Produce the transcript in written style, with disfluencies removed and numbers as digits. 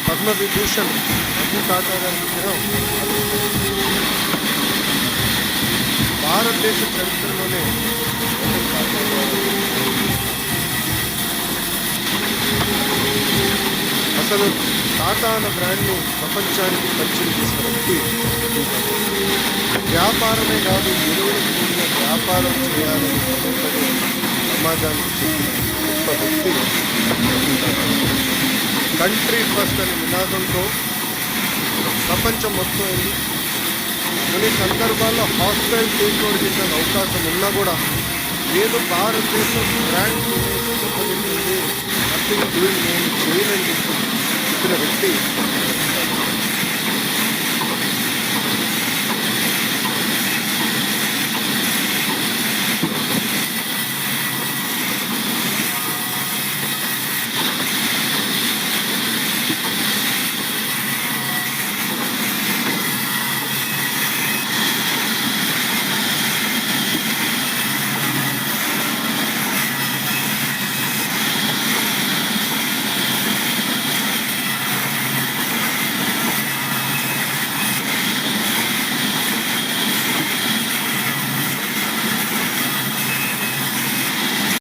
పద్మవిభూషణ్ రతన్ టాటా గారి విగ్రహం భారతదేశ చరిత్రలోనే రతన్ టాటా గారు అసలు టాటా అన్న బ్రాండ్ని ప్రపంచానికి పరిచయం చేసిన వ్యక్తి వ్యాపారమే కాదు, విలువలకు కూడిన వ్యాపారం చేయాలని సమాజానికి చెప్పిన గొప్ప వ్యక్తి కంట్రీ ఫస్ట్ అనే నినాదంతో ప్రపంచం మొత్తం వెళ్ళి కొన్ని సందర్భాల్లో హాస్టల్ టేక్ ఓవర్ చేసిన అవకాశం ఉన్నా కూడా ఏదో భారతదేశం బ్రాండ్ దెబ్బతింటుంది, నథింగ్ డూయింగ్ నేను చేయనని చెప్పిన వ్యక్తి